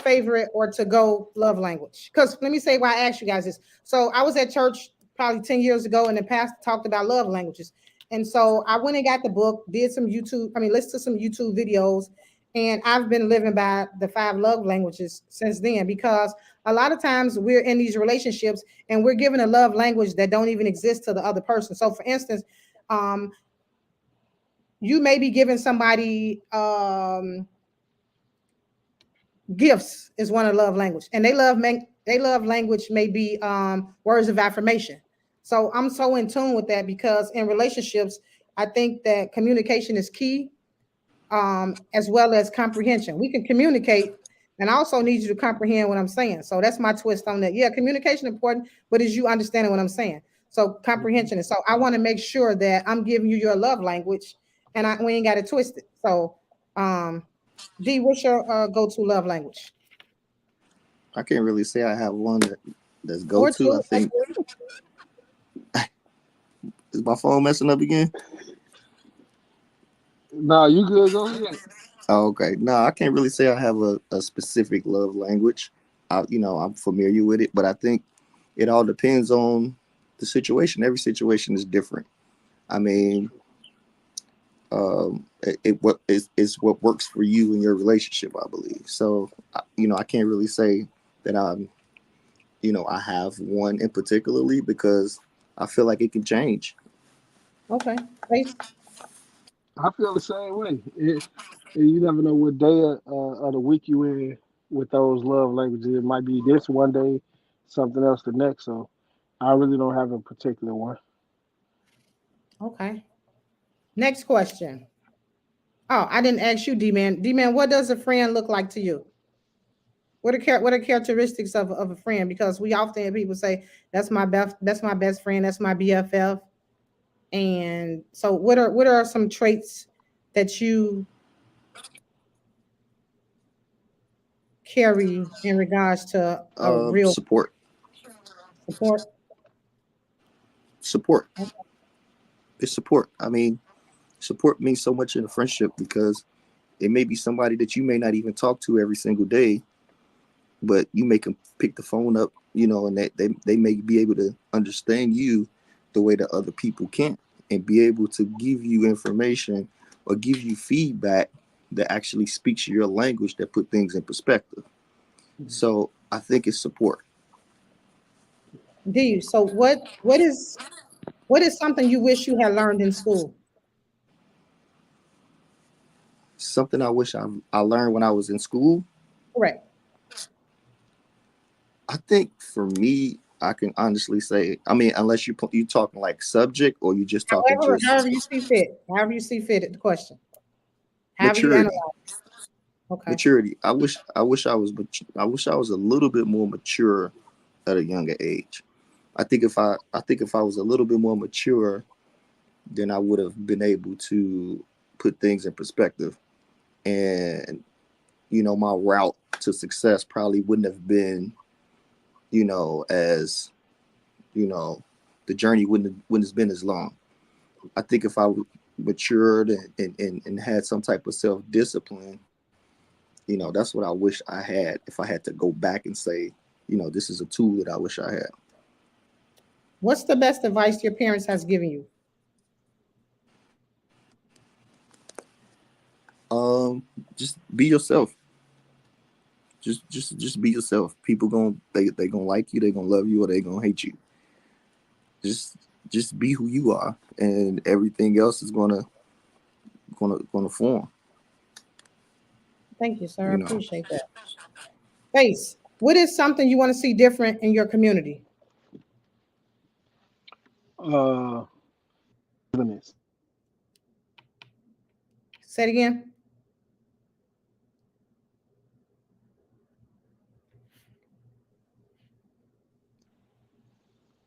favorite or to go love language? Because let me say why I asked you guys this. So I was at church probably 10 years ago, and the pastor talked about love languages. And so I went and got the book, listened to some YouTube videos, and I've been living by the five love languages since then, because a lot of times we're in these relationships and we're given a love language that don't even exist to the other person. So for instance, um, you may be giving somebody gifts is one of love language, and they love language may be words of affirmation. So I'm so in tune with that, because in relationships I think that communication is key, as well as comprehension. We can communicate, and I also need you to comprehend what I'm saying. So that's my twist on that. Yeah, communication is important, but is you understanding what I'm saying? So comprehension. And so I want to make sure that I'm giving you your love language, and we ain't got it twisted. So D, what's your go-to love language? I can't really say I have one that's go Or to. I two? think, is my phone messing up again? Nah, you good? Go ahead. Oh, okay. No, I can't really say I have a specific love language. I'm familiar with it, but I think it all depends on the situation. Every situation is different. I mean, it's what works for you in your relationship, I believe. So, I can't really say that I have one in particularly, because I feel like it can change. Okay. Face. I feel the same way. You never know what day of the week you in with those love languages. It might be this one day, something else the next. So I really don't have a particular one. Okay. Next question. Oh, I didn't ask you, D-Man. D-Man, what does a friend look like to you? What are characteristics of a friend? Because we often hear people say, that's my best friend, that's my BFF. And so what are some traits that you carry in regards to a real Support, support? support. It's support. I mean, support means so much in a friendship, because it may be somebody that you may not even talk to every single day, but you make them pick the phone up, and they may be able to understand you the way that other people can't, and be able to give you information or give you feedback that actually speaks your language, that put things in perspective. So I think it's support. D, so what is something you wish you had learned in school? Something I wish I learned when I was in school. Correct. I think for me, I can honestly say, I mean, unless you talking like subject, or you just talking However just you see fit. However you see fit at the question. However you maturity. analyze. Okay. Maturity. I wish I was a little bit more mature at a younger age. I think if I was a little bit more mature, then I would have been able to put things in perspective. And my route to success probably wouldn't have been, as you know, the journey wouldn't have been as long. I think if I matured and had some type of self discipline, that's what I wish I had. If I had to go back and say, this is a tool that I wish I had. What's the best advice your parents has given you? just be yourself. Just be yourself. People they gonna like you, they gonna love you, or they gonna hate you. Just be who you are, and everything else is gonna form. Thank you, sir. I You know, appreciate that. Face, what is something you want to see different in your community? Uh, togetherness. Say it again.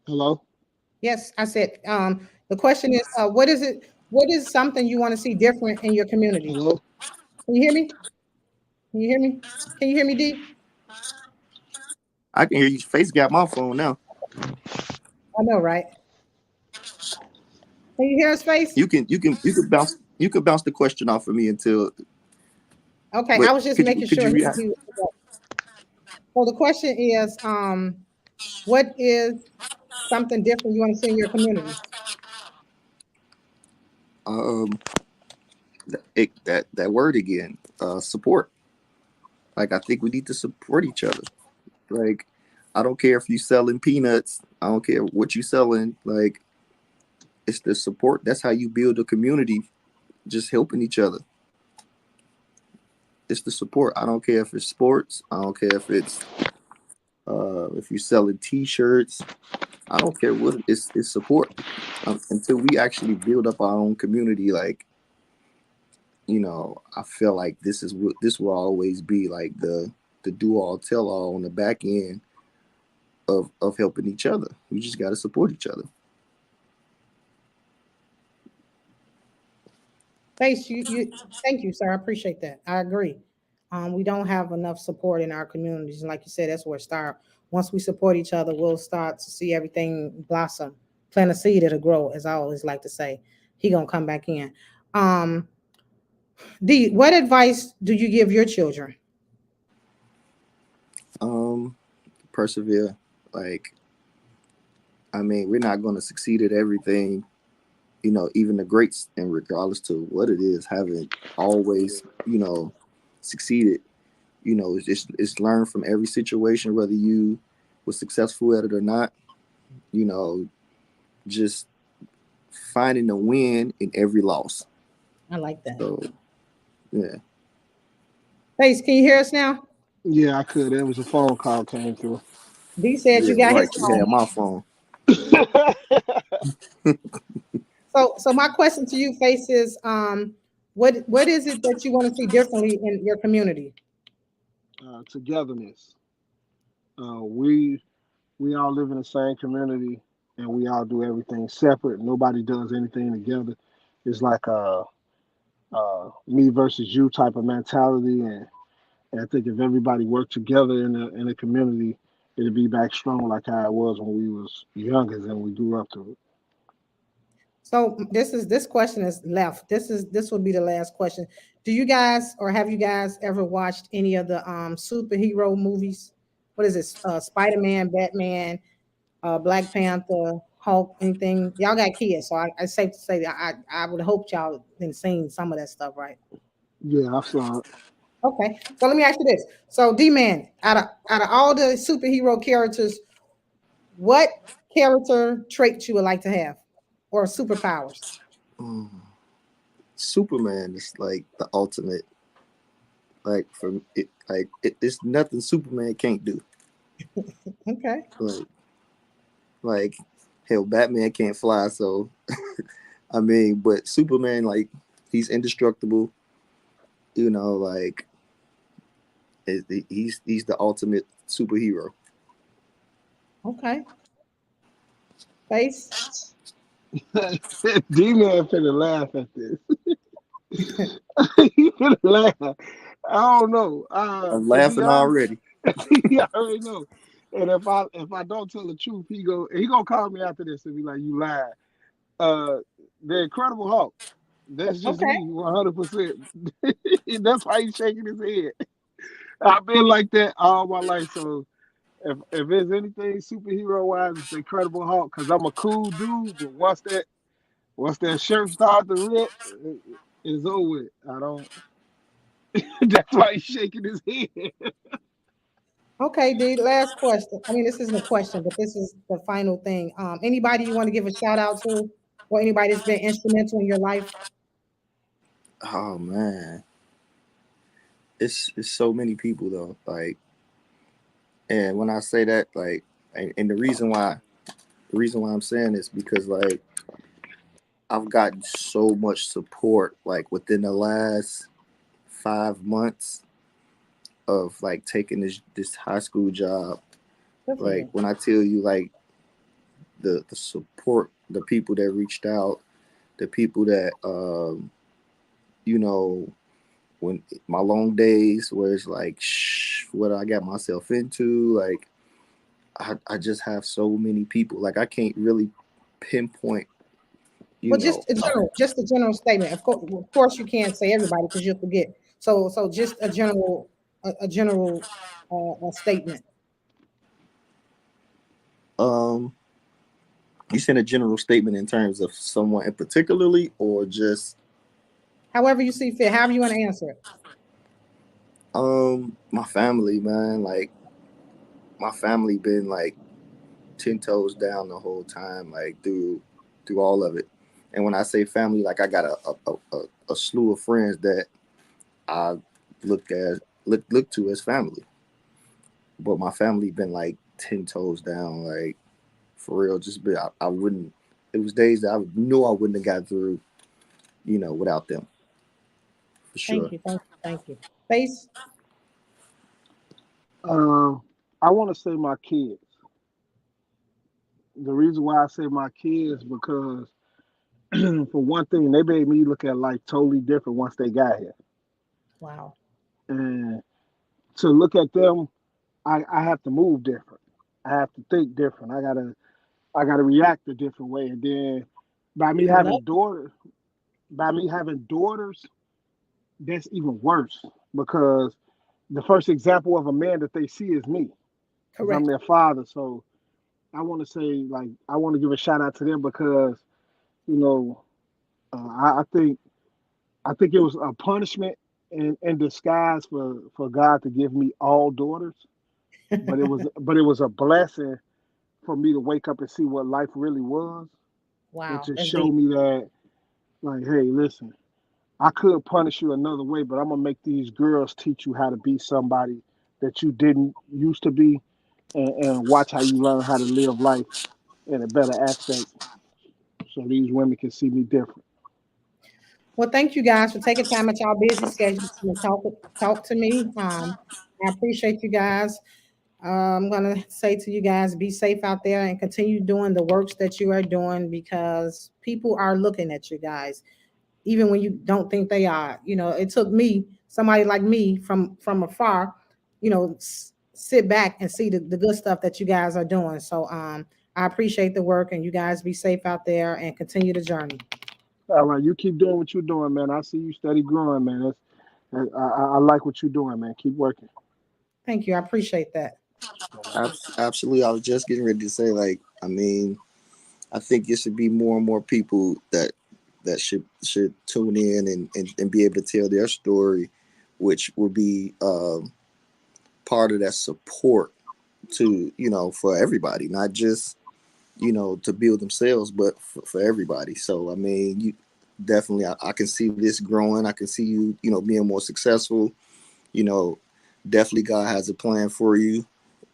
Hello. Yes, I said. The question is, what is it? What is something you want to see different in your community? Hello. Can you hear me? Can you hear me? Can you hear me, D? I can hear you. Face got my phone now. I know, right? Can you hear us, Face? You can bounce the question off of me until. Okay, I But was just making could sure you he, react? he was. So the question is, what is something different you want to see in your community? Um, that word again. Support. Like, I think we need to support each other. Like, I don't care if you selling peanuts. I don't care what you selling. Like, it's the support. That's how you build a community. Just helping each other. It's the support. I don't care if it's sports. I don't care if you're selling T-shirts. I don't care what it's support. Until we actually build up our own community, like, I feel like this will always be like the do all tell all on the back end of helping each other. We just got to support each other. Face, thank you, sir. I appreciate that. I agree. We don't have enough support in our communities, and like you said, that's where it starts. Once we support each other, we'll start to see everything blossom. Plant a seed, it'll grow, as I always like to say. He gonna come back in. Um, D, what advice do you give your children? Um, Persevere. Like, I mean, we're not going to succeed at everything. Even the greats, and regardless to what it is, haven't always, succeeded. It's learn from every situation, whether you were successful at it or not. You know, just finding a win in every loss. I like that. So, yeah. Face, can you hear us now? Yeah, I could. There was a phone call came through. D said Yeah, you got his right. You phone. had my phone. So my question to you, Face, is what is it that you want to see differently in your community? Togetherness. We all live in the same community, and we all do everything separate. Nobody does anything together. It's like a me versus you type of mentality, and I think if everybody worked together in a community, it'd be back strong like how it was when we was younger and we grew up to it. So this question is left. This will be the last question. Do you guys or have you guys ever watched any of the superhero movies? What is this? Spider-Man, Batman, Black Panther, Hulk, anything? Y'all got kids, so it's safe to say that I would hope y'all been seeing some of that stuff, right? Yeah, I saw it. Okay. So let me ask you this. So D-Man, out of all the superhero characters, what character traits you would like to have or superpowers? Mm. Superman is like the ultimate. Like, it's nothing Superman can't do. Okay. Like, hell, Batman can't fly, so I mean, but Superman, like, he's indestructible. Like, he's the ultimate superhero. Okay. Face. D-Man finna laugh at this. He finna laugh. I don't know. I'm To be laughing honest, already. he already know. And if I don't tell the truth, he gonna call me after this and be like, "You lied." Uh, the Incredible Hulk. That's just Okay. me, 100%. That's why he's shaking his head. I've been like that all my life. So if there's anything superhero wise, it's the Incredible Hulk because I'm a cool dude. But once that shirt starts to rip, it's over with. I don't. That's why he's shaking his head. Okay, D, last question. I mean, this isn't a question, but this is the final thing. Anybody you want to give a shout out to, or anybody that's been instrumental in your life? Oh man, it's so many people though. Like, and when I say that, like, and the reason why I'm saying this because like I've gotten so much support like within the last 5 months of like taking this high school job. Good for Like you. when I tell you like the support, the people that reached out, the people that you know when my long days where it's like what I got myself into, like I just have so many people. Like I can't really pinpoint, you Well, know. just a general statement. Of course, you can't say everybody because you'll forget. So just a general statement. Um, you sent a general statement in terms of someone in particularly, or just However you see fit, however you want to answer it. my family, man. Like my family been like 10 toes down the whole time, like through all of it. And when I say family, like I got a slew of friends that I look to as family. But my family been like 10 toes down, like for real. Just be I wouldn't. It was days that I knew I wouldn't have got through, without them for Thank sure. you, thank you, thank you. Face. Um, I want to say my kids. The reason why I say my kids because for one thing, they made me look at life totally different once they got here. Wow. And to look at them, I have to move different. I have to think different. I gotta react a different way. And then by me I love having daughters, by me having daughters, that's even worse because the first example of a man that they see is me because I'm correct. their father. So I want to say, like, I want to give a shout out to them because you know I think it was a punishment in disguise for God to give me all daughters, but it was a blessing for me to wake up and see what life really was, and Wow, to that's show deep. me that, like, hey, listen, I could punish you another way, but I'm gonna make these girls teach you how to be somebody that you didn't used to be, and watch how you learn how to live life in a better aspect, so these women can see me different. Well, thank you guys for taking time at y'all busy schedules to talk to me. I appreciate you guys. I'm gonna say to you guys, be safe out there and continue doing the works that you are doing because people are looking at you guys, even when you don't think they are. It took me, somebody like me from afar, sit back and see the good stuff that you guys are doing. So I appreciate the work and you guys be safe out there and continue the journey. All right, you keep doing what you're doing, man. I see you steady growing, man. I like what you're doing, man. Keep working. Thank you. I appreciate that. Absolutely. I was just getting ready to say, like, I mean, I think it should be more and more people that should tune in and be able to tell their story, which will be part of that support to for everybody, not just to build themselves, but for everybody. So I mean, you definitely, I can see this growing. I can see you being more successful. You know, definitely God has a plan for you.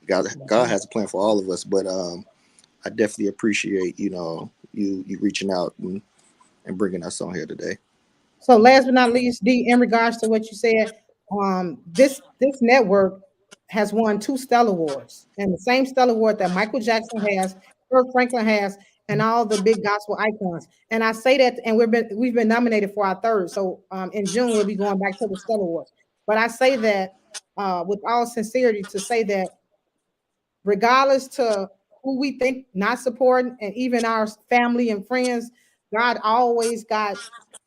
God has a plan for all of us, but I definitely appreciate you reaching out and bringing us on here today. So last but not least, D, in regards to what you said, this network has won 2 Stellar Awards, and the same Stellar Award that Michael Jackson has, Kirk Franklin has, and all the big gospel icons. And I say that, and we've been nominated for our third. So in June we'll be going back to the Stellar Awards. But I say that with all sincerity to say that regardless to who we think not supporting, and even our family and friends, God always got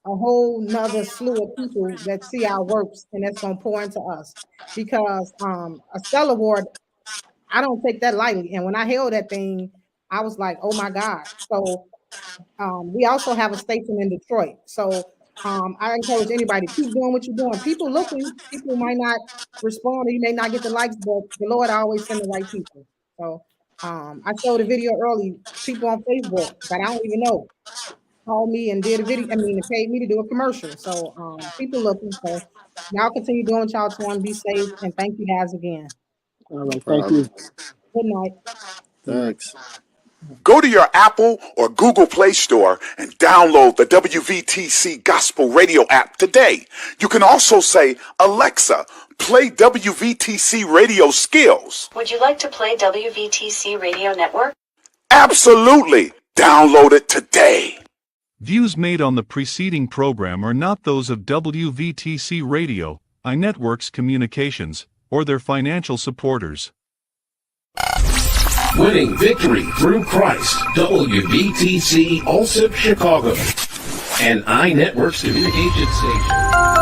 a whole nother slew of people that see our works and that's gonna pour into us. Because a Stellar Award, I don't take that lightly. And when I held that thing, I was like, oh my God. So we also have a station in Detroit. So I encourage anybody to keep doing what you're doing. People looking, people might not respond, or you may not get the likes, but the Lord always send the right people. So I showed a video early. People on Facebook that I don't even know called me and did a video. I mean, they paid me to do a commercial. So people looking. So y'all continue doing what y'all doing. Be safe, and thank you guys again. All right, thank you. Good night. Thanks. Go to your Apple or Google Play Store and download the WVTC Gospel Radio app today. You can also say, Alexa, play WVTC Radio Skills. Would you like to play WVTC Radio Network? Absolutely. Download it today. Views made on the preceding program are not those of WVTC Radio, iNetworks Communications, or their financial supporters. Winning victory through Christ, WVTC Allsip Chicago, an iNetworks communication station.